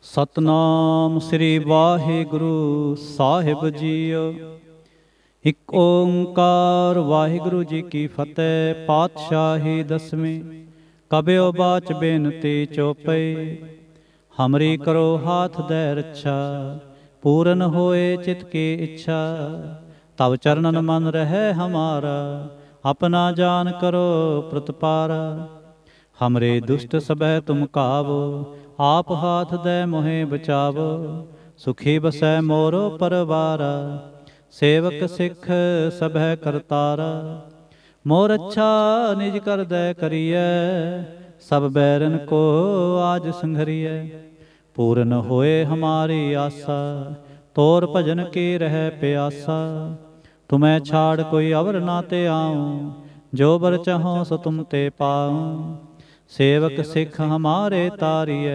ਸਤਨਾਮ ਸ੍ਰੀ ਵਾਹਿਗੁਰੂ ਸਾਹਿਬ JIO. ਇੱਕ ਓੰਕਾਰ ਵਾਹਿਗੁਰੂ ਜੀ ਕੀ ਫਤਿਹ। ਪਾਤਸ਼ਾਹੀ ਦਸਵੀਂ। ਕਬਿਓ ਬਾਚ ਬੇਨਤੀ ਚੋਪਈ। ਹਮਰੀ ਕਰੋ ਹਾਥ ਦੈ ਰੱਛਾ, ਪੂਰਨ ਹੋਏ ਚਿਤ ਕੀ ਇੱਛਾ। ਤਵ ਚਰਨਨ ਮਨ ਰਹਿ ਹਮਾਰਾ, ਆਪਣਾ ਜਾਨ ਕਰੋ ਪ੍ਰਤਪਾਰਾ। हमरे दुष्ट सबह तुम कावो, आप हाथ दे मोहे बचावो। सुखी बसै मोरो परवारा, सेवक सिख सबह करतारा। मोर अच्छा निज कर दे करिए, सब बैरन को आज संघरिए। पूर्ण होए हमारी आशा, तोर भजन की रह प्यासा। तुम्हें छाड़ कोई अवर ना ते आऊँ, जो बर चाहो सो तुम ते पाऊँ। सेवक सिख हमारे तारिय,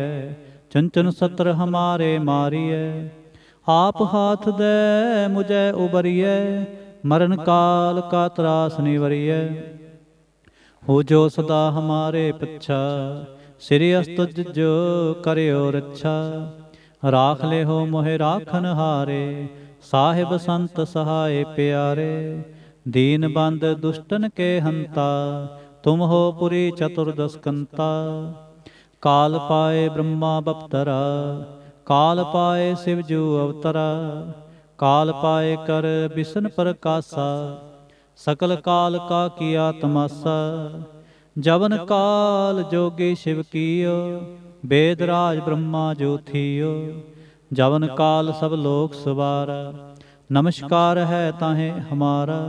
चंचन सत्र हमारे मारिय। आप हाथ दे मुझे उबरिय, मरण काल का त्रास निवरिय। हो जो सदा हमारे पच्छा, श्री अस्तुज जो करियो रच्छा। राख ले हो मोहे राखन हारे, साहिब संत सहाय प्यारे। दीन बंद दुष्टन के हंता, तुम हो पुरी चतुर्दश कंता। काल पाए ब्रह्मा बपतरा, काल पाए शिवजू अवतरा। काल पाए कर बिसन प्रकाशा, सकल काल का किया तमाशा। जवन काल जोगी शिव कियो, वेद राज ब्रह्मा जो थियो। जवन काल सब लोक सवारा, नमस्कार है ताहे हमारा।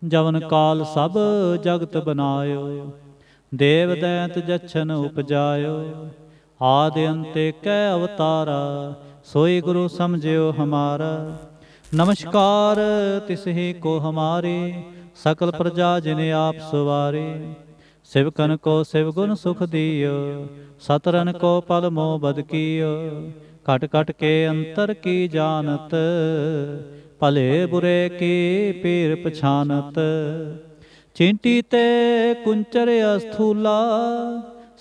जवन काल सब जगत बनायो, देव दैत जछन उपजायो। आदि अंते कै अवतारा, सोई गुरु समझियो हमारा। नमस्कार तिसहि को हमारे, सकल प्रजा जिने आप सवारे। शिवकन को शिव गुण सुख दियो, सतरन को पल मोह बद कियो। कट कट के अंतर की जानत, भले बुरे की पीर पछानत। चींटी ते कुंचर अस्थूला,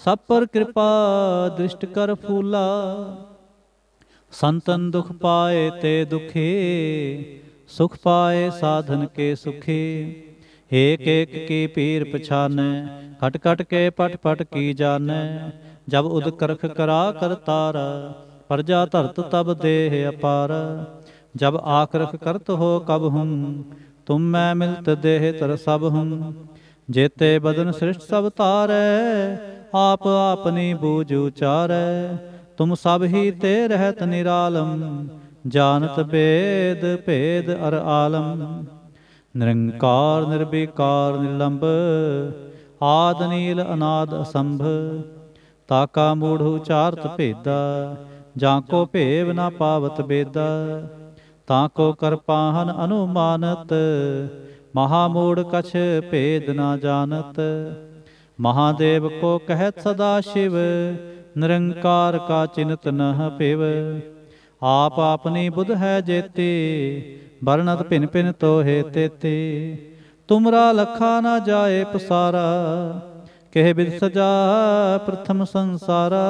सब पर कृपा दृष्ट कर फूला। संतन दुख पाए ते दुखी, सुख पाए साधन के सुखी। एक एक की पीर पछाने, खट खट के पट पट की जाने। जब उद करख करा कर तारा, प्रजा धरत तब देह अपारा। जब आखरख करत हो कब हम, तुम मैं मिलत देह तर सब हम। जेते बदन सृष्ट सब तारै, आप आपनी बूझ उचारै। तुम सब ही ते रहत निरालम, जानत वेद भेद अर आलम। निरंकार निर्विकार निर्लंब, आद नील अनाद असंभ। ताका मूढ़ उचारत भेदा, जाको भेव ना पावत बेदा। ताको कर पाहन अनुमानत, महामूढ़ कछ भेद ना जानत। महादेव को कहत सदा शिव, निरंकार का चिन्हत नह पिव। आप अपनी बुध है जेती, वर्णत भिन भिन तो हे तेती। तुमरा लखा ना जाए पसारा, कह बिद सजा प्रथम संसारा।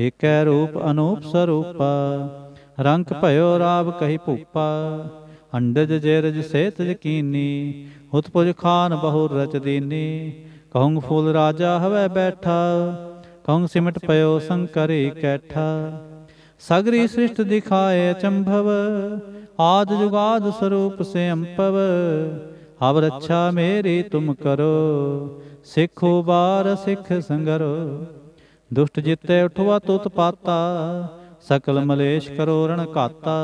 एक रूप अनूप स्वरूपा, रंक भयो राव कही भूपा। अंडज जेरज सेत यकीनी, उत्पुज खान बहुर रच दीनी। कहूँ फूल राजा हवै बैठा, कहूँ सिमट पयो शंकर कैठा। सगरी सृष्ट दिखाए अचंभव, आद जुगाद स्वरूप से अंपव। अब रक्षा मेरी तुम करो, सिख उबार सिख संगरो। दुष्ट जिते उठवा तुत पाता, सकल मलेश करो रण घाता।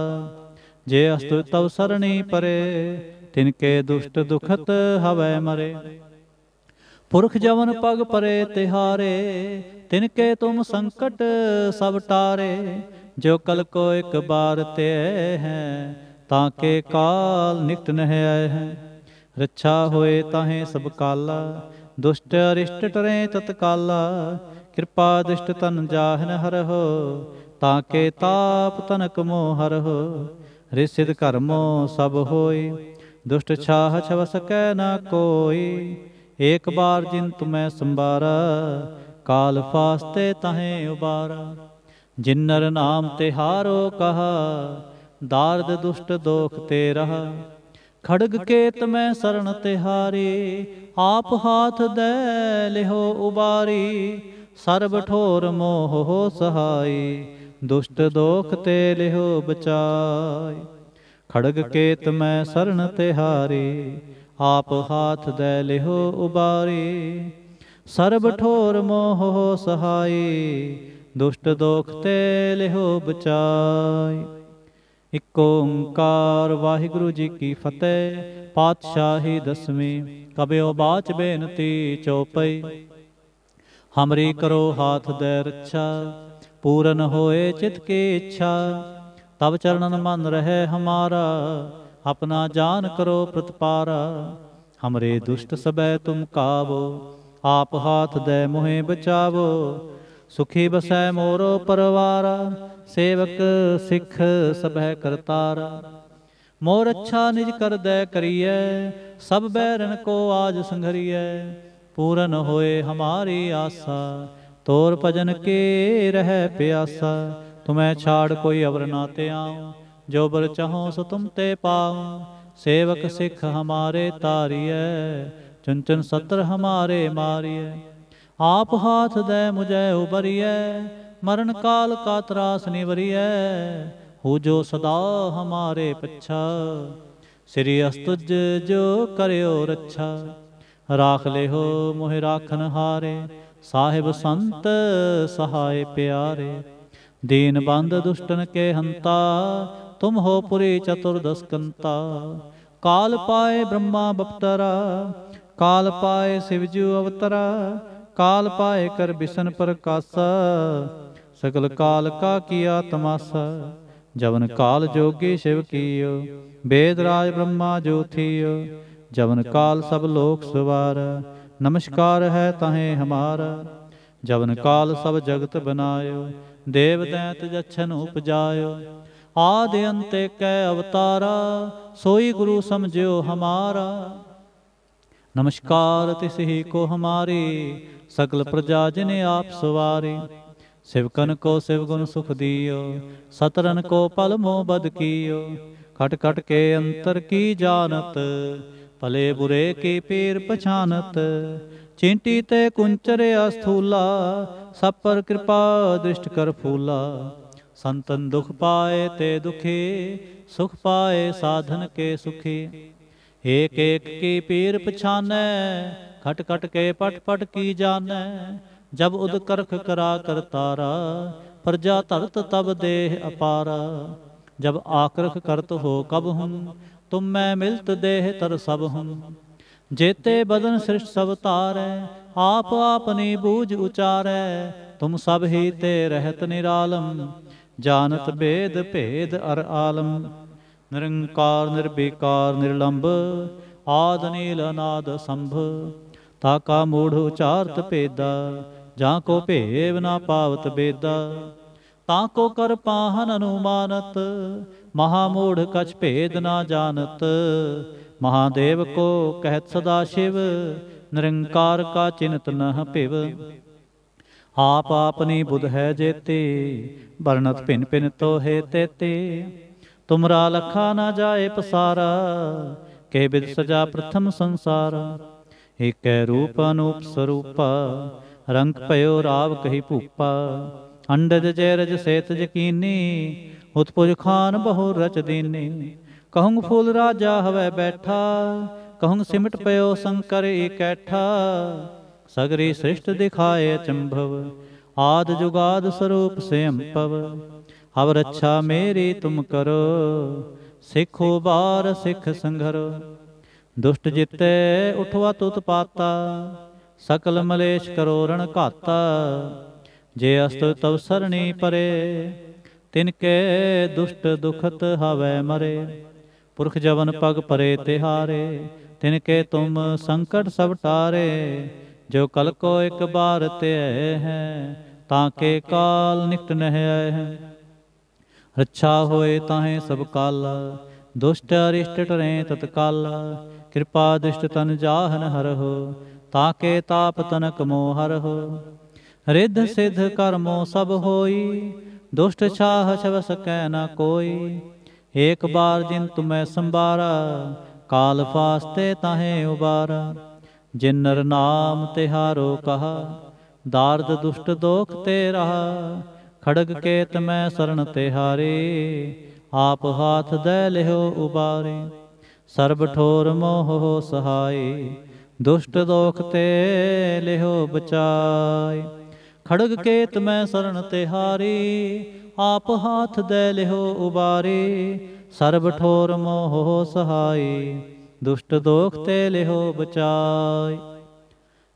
जे अस्तु तव सरणी परे, तिनके दुष्ट दुखत हवै मरे। पुरख जवन पग परे तिहारे, तिनके तुम संकट सब टारे। जो कल को एक बार ते हैं, ताके काल निकट नह आए हैं। रक्षा होए ताहे सब काला, दुष्ट अरिष्ट टरे तत्काला। कृपा दृष्ट तन जाहन हर हो, ताके ताप तनक मोह हर हो। रिसिद कर्मो सब होई, दुष्ट छाह छव सकै न कोई। एक बार जिन तुम्हें संबारा, काल फास्ते तहें उबारा। जिन्नर नाम तिहारो कहा, दार्द दुष्ट दोख ते रहा। खड़ग केत में शरण तिहारी, आप हाथ दे लिहो उबारी। सर्ब ठोर मोह हो सहाई, दुष्ट दोख ते लिहो बचाई। खड़ग केत में शरण तिहारी, आप हाथ दे लिहो उबारी। सर्ब ठोर मोह हो सहाई, दुष्ट दोख ते लिहो बचाई। इक ओंकार वाहिगुरु जी की फतेह। पातशाही दसवीं। कबियो बाच बेनती चौपई। हमरी करो हाथ दे रक्षा, पूरन होए चित की इच्छा। तब चरणन मन रहे हमारा, अपना जान करो प्रतिपारा। हमरे दुष्ट सबे तुम कावो, आप हाथ दे मोहे बचावो। सुखी बसै मोरो परवारा, सेवक सिख सबह करतारा। मोर अच्छा निज कर दे करिए, सब बैरन को आज संघरिए। पूरन होए हमारी आशा, तोर भजन के रह प्यासा। तुम्हें छाड़ कोई अवर ना ते आऊं, जो बर चाहो सो तुम ते पाऊं। सेवक सिख हमारे तारिए, चुन चुन सत्र हमारे मारिए। आप हाथ दे मुझे उबरिए, मरण काल का त्रास निवरिए। हो जो सदा हमारे पच्छा, श्री अस्तुज जो करयो रक्षा। राख ले हो मोहि राखन हारे, साहिब संत सहाय प्यारे। दीन बंद दुष्टन के हंता, तुम हो पुरी चतुर्दश कंता। काल पाए ब्रह्मा बपतरा, काल पाए शिवजू अवतरा। काल पाए कर बिसन प्रकाशा, सकल काल का किया तमाशा। जवन काल जोगी शिव कियो, वेद राज ब्रह्मा जो थियो। जवन काल सब लोक सवार, नमस्कार है ताहें हमारा। जवन काल सब जगत बनायो, देव दैत जछन उपजायो। आदि अंत कै अवतारा, सोई गुरु समझियो हमारा। नमस्कार तिस ही को हमारी, सकल प्रजा जिने आप सवारी। शिवकन को शिवगुण सुख दियो, सतरन को पल मोह बद कियो। खट खट के अंतर की जानत, भले बुरे की पीर पछानत। चींटी ते कुंचर अस्थूला, सब पर कृपा दृष्ट कर फूला। संतन दुख पाए ते दुखी, सुख पाए साधन के सुखी। एक एक की पीर पछानै, खट खट के पट पट की जानै। जब उद करख करा कर तारा, प्रजा धरत तब देह अपारा। जब आकृख करत हो कब हम, तुम मैं मिलत देह तर सब हम। जेते बदन सृष्ट सब तारै, आप आपनी बूझ उचारै। तुम सब ही ते रहत निरालम, जानत भेद भेद अर आलम। निरंकार निर्विकार निर्लंब, आद नील अनाद संभ। ताका मूढ़ उचारत भेदा, जां को भेव ना पावत बेदा। ताको कर पाहन अनुमानत, महामूढ़ कछ भेद ना जानत। महादेव को कहत सदा शिव, निरंकार का चिन्हत नह पिव। आप आपनी बुध है जेते, वर्णत भिन भिन तो है तेते। तुमरा लखा ना जाए पसारा, के बिद सजा प्रथम संसारा। एक रूप अनूप स्वरूपा, रंग पयो राव कही भूपा। अंडज जैरज सेत यकीनी, उत्पुज खान बहु रच दीनी। कहूँ फूल राजा हवै बैठा, कहूँ सिमट पयो शंकर इकैठा। सगरी सृष्ट दिखाए अचंभव, आद जुगाद स्वरूप से अम्पव। अब रक्षा मेरी तुम करो, सिखो बार सिख संघरो। दुष्ट जिते उठवा तुत पाता, सकल मलेश करो रण घाता। जे अस्त तव सरणी परे, तिनके दुष्ट दुखत हवै मरे। पुरख जवन पग परे तिहारे, तिनके तुम संकट सब टारे। जो कल को एक बार ते है, ताके काल निकट नह आए हैं। रक्षा होए ताहें सब काला, दुष्ट अरिष्ट टरें तत्काला। कृपा दृष्ट तन जाहन हरहो, ताके ताप तनक मोह हरहो। रिद्ध सिद्ध कर्मों सब होई, दुष्ट छाह छव सकै न कोई। एक बार जिन तुम्हें संबारा, काल फास्ते ताहे उबारा। जिन नर नाम तिहारो कहा, दार्द दुष्ट दोख ते रहा। खड़ग केत मैं शरण तिहारे, आप हाथ दे लिहो उबारे। सर्ब ठोर मोह हो सहाय, दुष्ट दोख ते लिहो बचाय। खड़ग केत मैं शरण तिहारी, आप हाथ दे लिहो उबारे। सर्ब ठोर मोह हो सहाय, दुष्ट दोख ते लिहो बचाय।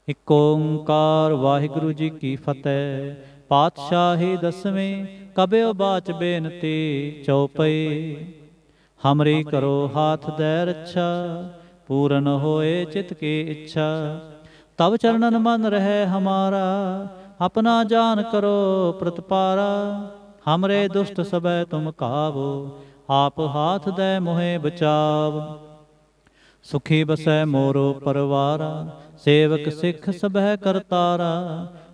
इक ओंकार वाहिगुरु जी की फतेह। पातशाही दसवीं कबियो बाच बेनती चौपई। हमरी करो हाथ दे रक्षा, पूरन होए चित की इच्छा। तब चरणन मन रहे हमारा, अपना जान करो प्रतिपारा। हमरे दुष्ट सबे तुम काबो, आप हाथ दे मोहे बचाव। सुखी बसै मोरो परवारा, सेवक सिख सबह करतारा।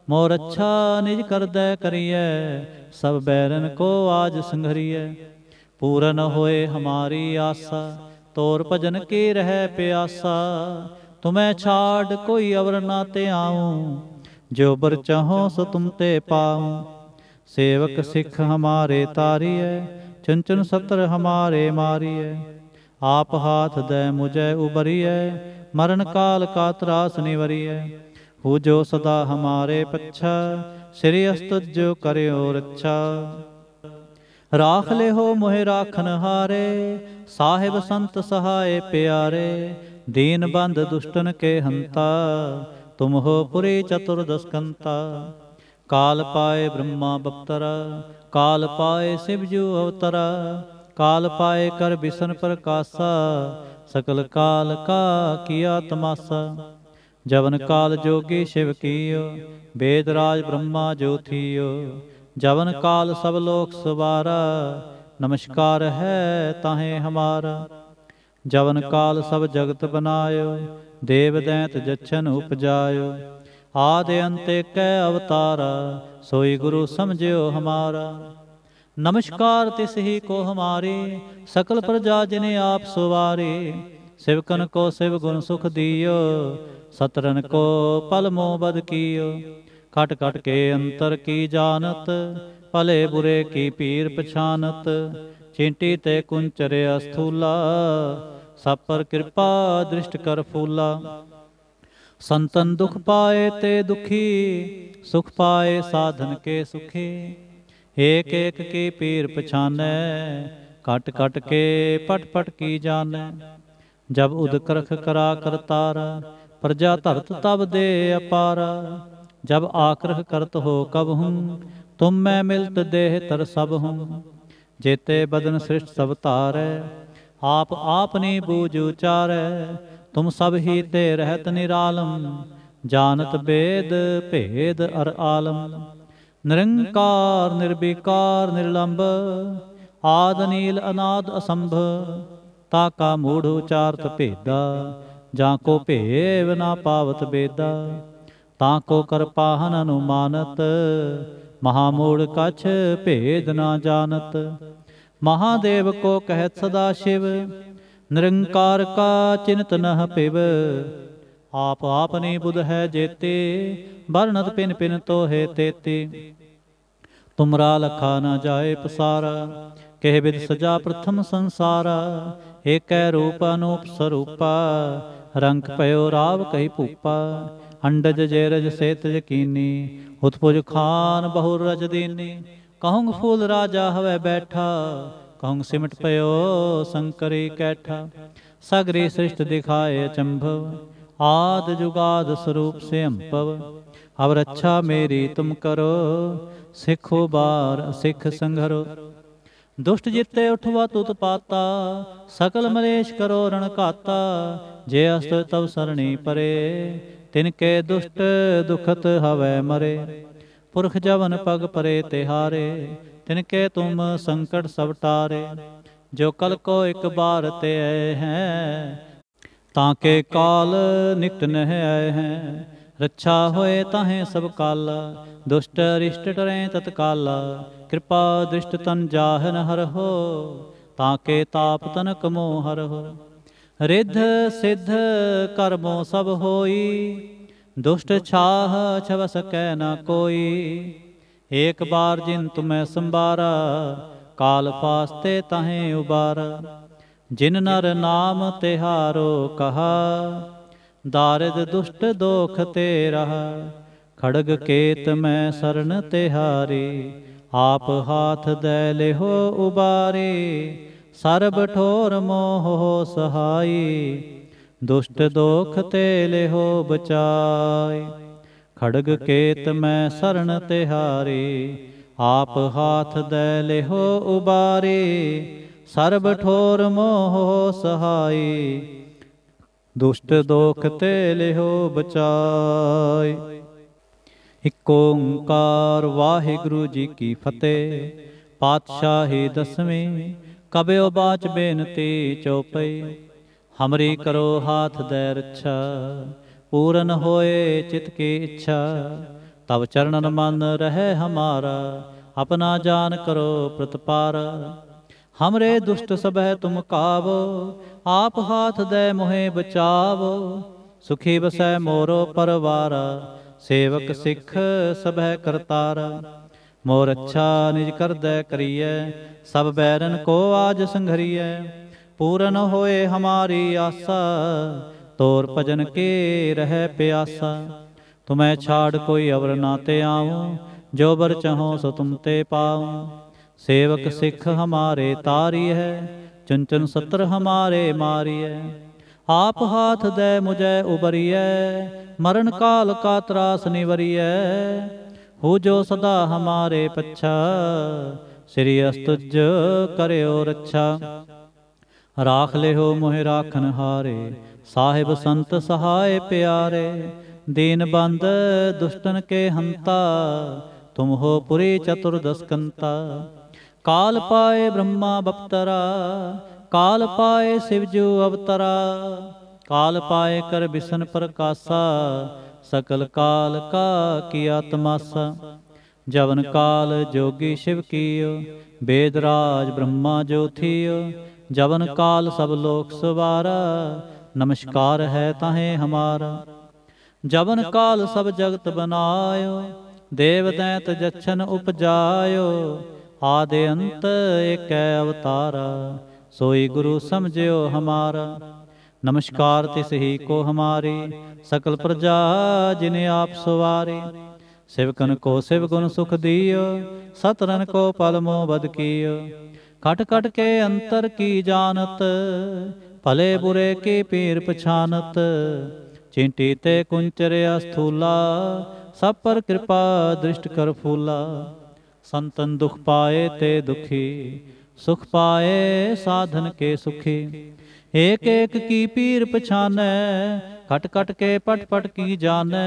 मोर अच्छा निज कर दे करिए, सब बैरन को आज संघरिए। पूरन होए हमारी आशा, तोर भजन की रह प्यासा। तुम्हें छाड़ कोई अवर ना ते आऊं, जो बर चाहो सो तुम ते पाऊं। सेवक सिख हमारे तारिए, चुन चुन सत्र हमारे मारिए। आप हाथ दे मुझे उबरिए, मरण काल का त्रास निवरिए। हो जो सदा हमारे पच्छा, श्री अस्तुत जो करियो रक्षा। राख ले हो मोहे राखन हारे, साहिब संत सहाय प्यारे। दीन बंद दुष्टन के हंता, तुम हो पुरी चतुर्दशकंता। काल पाए ब्रह्मा बप्तरा, काल पाए शिवजू अवतरा। काल पाए कर बिसन प्रकाशा, सकल काल का किया तमाशा। जवन काल जोगी शिव कियो, वेद राज ब्रह्मा जो थियो। जवन काल सब लोक सवारा, नमस्कार है ताहे हमारा। जवन काल सब जगत बनायो, देव दैंत जच्छन उपजायो। आदि अंत कै अवतारा, सोई गुरु समझियो हमारा। नमस्कार तिस ही को हमारे, सकल प्रजा जिने आप सुवारे। शिवकन को शिव गुण सुख दियो, सतरन को पल मोह बद कियो। खट खट के अंतर की जानत, भले बुरे की पीर पछानत। चींटी ते कुंचरे अस्थूला, सब पर कृपा दृष्ट कर फूला। संतन दुख पाए ते दुखी, सुख पाए साधन के सुखी। एक एक की पीर पछानै, कट कट के पट पट की जानै। जब उद करख करा करतारा, प्रजा धरत तब दे अपारा। जब आक्रह करत हो कब हूँ, तुम मैं मिलत देह तर सब हूँ। जेते बदन सृष्ट सब तारै, आप आपनी बूझ उचारै। तुम सब ही ते रहत निरालम, जानत बेद भेद अर आलम। निरंकार निर्विकार निर्लंब, आद नील अनाद असंभ। ताका मूढ़ उचारत भेदा, जाको भेव ना पावत बेदा। ताको कर पाहन अनुमानत, महामूढ़ कछ भेद ना जानत। महादेव को कहत सदा शिव, निरंकार का चिन्त नह पिव। आप आपनी बुध है जेते, बरनत पिन पिन तो है तेते। तुमरा लखा न जाए पसारा, कह विद सजा प्रथम संसारा। एक रूप अनूप स्वरूपा, रंग पयो राव कही भूपा। अंडज जेरज सेत यकीनी, उत्पुज खान बहुर रज दीनी। कहूँग फूल राजा हवै बैठा, कहूँग सिमट पयो शंकरी कैठा। सगरी सृष्ट दिखाए अचंभव, आद जुगाद स्वरूप से अंपव। अब रक्षा मेरी तुम करो, सिखो बार सिख संघरो। दुष्ट जिते उठवा तुत पाता, सकल मलेश करो रण घाता। जे अस्त तव सरणी परे, तिनके दुष्ट दुखत हवै मरे। पुरख जवन पग परे तिहारे, तिनके तुम संकट सब टारे। जो कल को एक बार ते आए हैं, ताके काल निकट नह आए हैं। रक्षा होए ताहें सब काला, दुष्ट अरिष्ट टरें तत्काला। कृपा दृष्ट तन जाहन हरहो, ताके ताप तनक मोह हरहो। रिद्ध सिद्ध कर्मो सब होई, दुष्ट छाह छव सकै न कोई। एक बार जिन तुम्हें संबारा, काल फास्ते तहें उबारा। जिन नर नाम तिहारो कहा, दारिद दुष्ट दोख ते रहा। खड़ग केत मैं शरण तिहारी, आप हाथ दे लेहो उबारे। सर्ब ठोर मोह हो सहाई, दुष्ट दोख ते लेहो बचाई। खड़ग केत मैं शरण तिहारी, आप हाथ दे लेहो उबारे। सर्ब ठोर मोह हो सहाई, दुष्ट दोख ते लेहो बचाई। इक ओंकार वाहिगुरु जी की फतेह। पातशाही दसवीं कबयो बाच बेनती चौपई। हमरी करो हाथ दे रक्षा, पूरन होए चित की इच्छा। तब चरणन मन रहे हमारा, अपना जान करो प्रतपारा। हमरे दुष्ट सबह तुम कावो, आप हाथ दे मोहे बचावो। सुखी बसै मोरो परवारा, सेवक सिख सबह करतारा। मोर अच्छा निज कर दै करिए, सब बैरन को आज संघरिए। पूरन होए हमारी आशा, तोर भजन के रह प्यासा। तुम्हें छाड़ कोई अवर ना ते आऊं, जो बर चाहो सो तुम ते पाऊं। सेवक सिख हमारे तारी है, चुन चुन सत्र हमारे मारी है। आप हाथ दे मुझे उबरिए, मरण काल का त्रास निवरिए। हो जो सदा हमारे पच्छा, श्री अस्तुज करयो रक्षा। राख ले हो मोहि राखन हारे, साहिब संत सहाय प्यारे। दीन बंद दुष्टन के हंता, तुम हो पुरी चतुर्दश कंता। काल पाए ब्रह्मा बप्तरा, काल पाए शिवजू अवतरा। काल पाए कर बिसन प्रकाशा, सकल काल का किया तमाशा। जवन काल जोगी शिव कियो, वेदराज ब्रह्मा जो थियो। जवन काल सब लोक सवारा, नमस्कार है ताहें हमारा। जवन काल सब जगत बनायो, देव दैत जच्छन उपजायो। आदि अंत एक अवतारा, सोई गुरु समझियो हमारा। नमस्कार तिस ही को हमारी, सकल प्रजा जिन्हें आप सवारे। शिवकन को शिव गुण सुख दियो, सतरन को पल मोह बद कियो। खट खट के अंतर की जानत, भले बुरे की पीर पछानत। चिंटी ते कुंचर अस्थूला, सब पर कृपा दृष्ट कर फूला। संतन दुख पाए ते दुखी, सुख पाए साधन के सुखी। एक एक की पीर पछानै, खट खट के पट पट की जानै।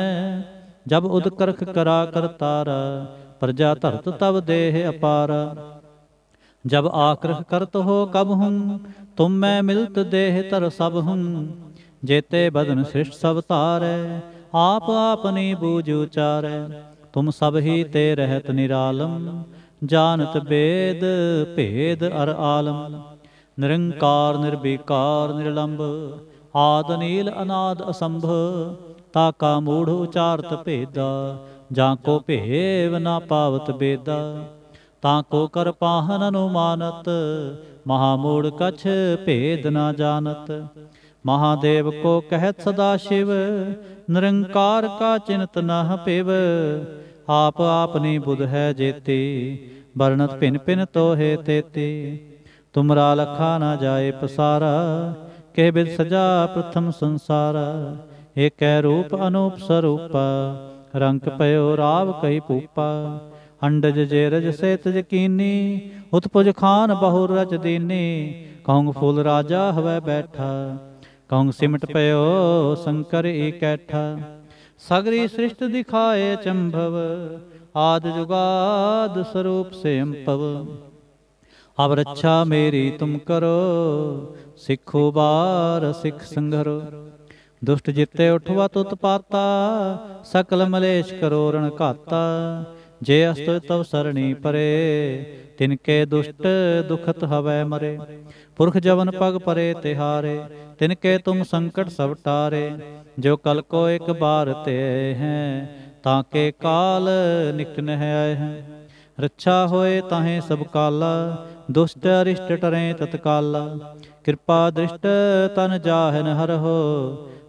जब उदकर्ख करा करतारा, प्रजा धरत तब देह अपारा। जब आकृख करत हो कब हूँ, तुम मैं मिलत देह तर सब हूँ। जेते बदन सृष्ट सब तारै, आप आपनी बूझ उचारै। तुम सब ही ते रहत निरालम, जानत वेद भेद अर आलम। निरंकार निर्विकार निर्लंब, आद नील अनाद असंभ। ताका मूढ़ उचारत भेदा, जाको भेव ना पावत बेदा। ताको कर पाहन अनुमानत, महामूढ़ कछ भेद ना जानत। महादेव को कहत सदा शिव, निरंकार का चिंत न पिव। आप आपनी बुध है जेती, वर्णत भिन भिन तो है तेती। तुमरा लखा न जाए पसारा, के बिद सजा प्रथम संसारा। एक रूप अनूप स्वरूपा, रंक पयो राव कही पूपा। अंडज जेरज से तज कीनी, उत्पुज खान बहु रज दीनी। कहूँ फूल राजा हवै बैठा, कहूँ सिमट पयो शंकर ई कैठा। सगरी सृष्टि दिखाए चंभव, आद जुगाद स्वरूप से अम्पव। अब रक्षा मेरी तुम करो, सिखो बार सिख संघरो। दुष्ट जिते उठवा तुत पाता, सकल मलेश करो रण घाता। जे अस्तु तव सरणी परे, तिनके दुष्ट दुखत हवै मरे। पुरख जवन पग परे तिहारे, तिनके तुम संकट सब टारे। जो कल को एक बार ते हैं, ताके काल निकट न आए हैं। रक्षा होए ताहें सब काला, दुष्ट अरिष्ट टरें तत्काला। कृपा दृष्ट तन जाहन हरहो,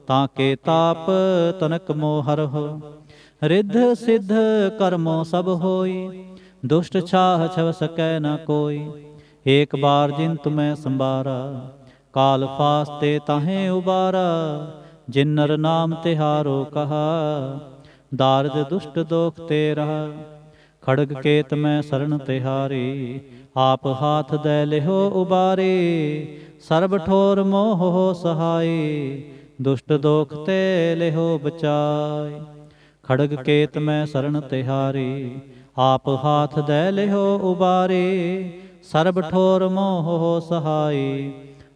ताके ताप तनक मोह हरहो। रिद्ध सिद्ध कर्मों सब होई, दुष्ट छाह छव सकै न कोई। एक बार जिन तुम्हें संबारा, काल फास्ते ताहें उबारा। जिन नर नाम तिहारो कहा, दारद दुष्ट दोख ते रहा। खड़ग केत में शरण तिहारी, आप हाथ दे लिहो उबारी। सर्ब ठोर मोह हो सहाय, दुष्ट दोख ते लिहो बचाय। खड़ग केत में शरण तिहारी, आप हाथ दे लिहो उबारी। सर्ब ठोर मोह हो सहाय,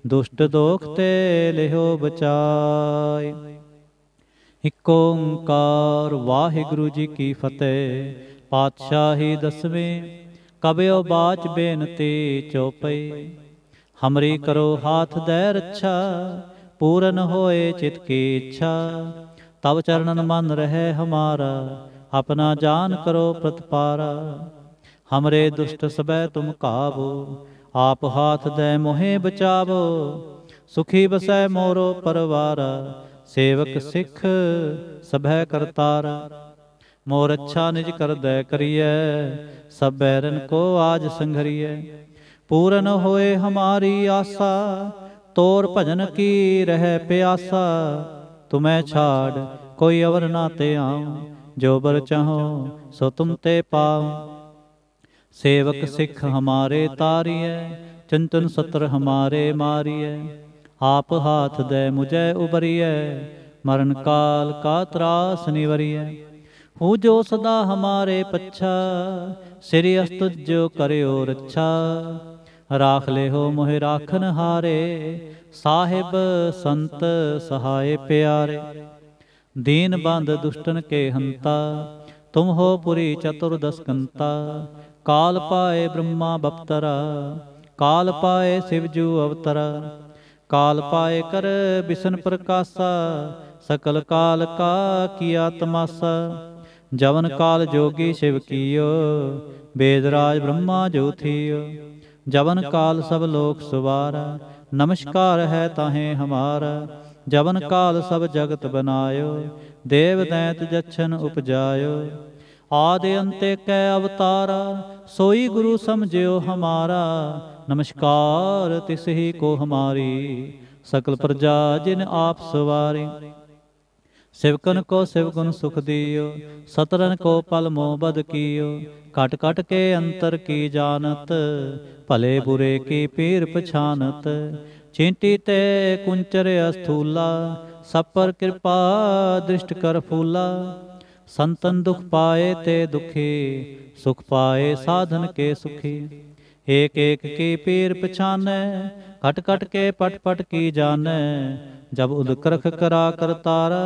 दुष्ट दोख ते लिहो बचाय। इक ओंकार वाहिगुरु जी की फतेह। पातशाही दसवें कबयो बाच बेनती चौपई। हमरी करो हाथ दे रक्षा, पूरन होए चित की इच्छा। तब चरणन मन रहे हमारा, अपना जान करो प्रतिपारा। हमरे दुष्ट सबै तुम काबो, आप हाथ दे मोहे बचावो। सुखी बसै मोरो परवारा, सेवक सिख सभै करतारा। मोर अच्छा निज कर दै करिए, सब बैरन को आज संघरिए। पूरन होए हमारी आशा, तोर भजन की रह प्यासा। तुम्हें छाड़ कोई अवर ना ते आऊं, जो बर चाहो सो तुम ते पाऊं। सेवक सिख हमारे तारिय, चंचन सत्र हमारे मारिय। आप हाथ दे मुझे उबरिय, मरण काल का त्रास निवरिय। हूँ जो सदा हमारे पच्छा, श्री अस्तुत जो करियो रक्षा। राख ले हो मोहि राखन हारे, साहिब संत सहाय प्यारे। दीन बंद दुष्टन के हंता, तुम हो पुरी चतुर्दश कंता। काल पाए ब्रह्मा बपतरा, काल पाए शिवजू अवतरा। काल पाए कर बिसन प्रकाशा, सकल काल का किया तमाशा। जवन काल जोगी शिव कियो, वेदराज ब्रह्मा जो थियो। जवन काल सब लोक सुवारा, नमस्कार है ताहें हमारा। जवन काल सब जगत बनायो, देव दैत जच्छन उपजायो। आदि अंते कै अवतारा, सोई गुरु समझियो हमारा। नमस्कार तिस ही को हमारी, सकल प्रजा जिन आप सवारी। सिवकन को सिवगुण सुख दियो, सतरन को पल मोह बद कियो। कट कट के अंतर की जानत, भले बुरे की पीर पछानत। चींटी ते कुंचर अस्थूला, सब पर कृपा दृष्ट कर फूला। संतन दुख पाए ते दुखी, सुख पाए साधन के सुखी। एक एक की पीर पछाने, खट खट के पट पट की जाने। जब उदक्रख करा कर तारा,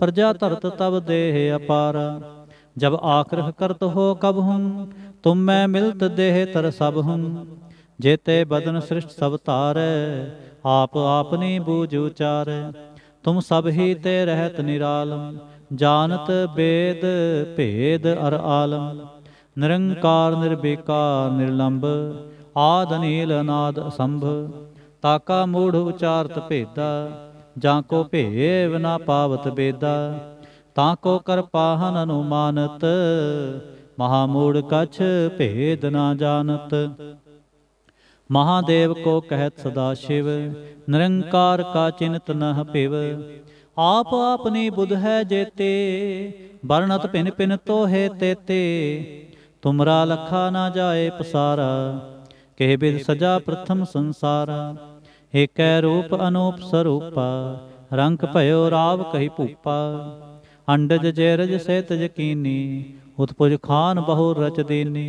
प्रजा तरत तब देह अपारा। जब आक्रह करत हो कब हूँ, तुम मैं मिलत देह तर सब हूँ। जेते बदन सृष्ट सब तारे, आप आपनी बूझ उचारे। तुम सब ही ते रहत निरालम, जानत वेद भेद अर आलम। निरंकार निर्विकार निर्लंब, आद नील अनाद असंभ। ताका मूढ़ उचारत भेदा, जाको भेव ना पावत बेदा। ताको कर पाहन अनुमानत, महामूढ़ कछ भेद ना जानत। महादेव को कहत सदा शिव, निरंकार का चिन्त नह पिव। आप अपनी बुध है जेते, वर्णत पिन पिन तो है तेते। तुमरा लखा ना जाए पसारा, केह बिद सजा प्रथम संसारा। एक रूप अनूप स्वरूपा, रंक भयो राव कही भूपा। अंडज जैरज सैतज कीनी, उत्पुज खान बहुर रच दीनी।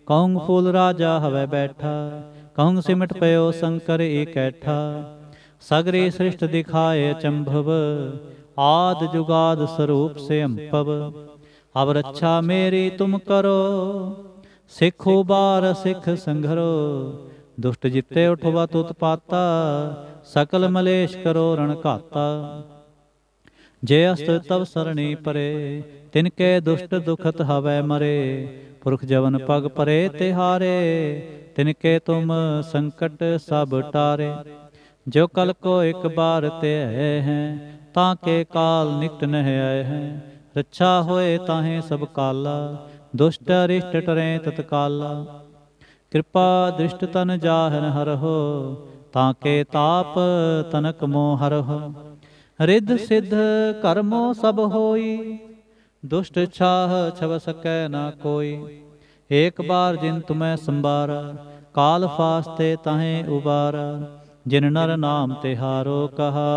कहूँ फूल राजा हवै बैठा, कहूँ सिमट पयो शंकर एकैठा। सगरी सृष्ट दिखाए अचंभव, आद जुगाद स्वरूप से अम्पव। अब रक्षा मेरी तुम करो, सिख उबार सिख संघरो। दुष्ट जिते उठवा उत्पाता, सकल मलेश करो रण घाता। जे अस्त तव सरणी परे, तिनके दुष्ट दुखत हवै मरे। पुरख जवन पग परे तिहारे, तिनके तुम संकट सब टारे। जो कल को एक बार ते हैं, ताके काल निकट नह आए हैं। रक्षा होए ताहे सब काला, दुष्ट अरिष्ट टरें तत्काला। कृपा दृष्ट तन जाहन हरहो, ताके ताप तनक मोह हरहो। रिद्ध सिद्ध कर्मो सब होई, दुष्ट छाह छव सकै ना कोई। एक बार जिन तुम्हें संबारा, काल फास्ते ताहें उबारा। जिन नर नाम तिहारो कहा,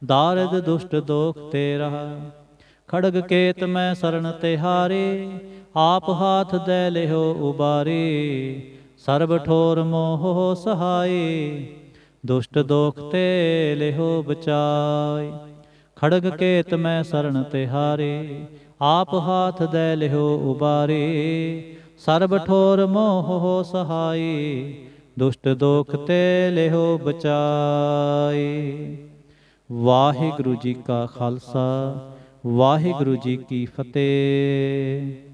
दारिद दुष्ट दोख ते रहा। खड़ग केत मैं शरण तिहारी, आप हाथ दे लेहो उबारी। सर्ब ठोर मोह सहाई, दुष्ट दोख ते लेहो बचाई। खड़ग केत मैं शरण तिहारी, आप हाथ दे लेहो उबारी। सर्ब ठोर मोह सहाई, दुष्ट दोख ते लेहो बचाई। वाहिगुरु जी का खालसा, वाहिगुरु जी की फतेह।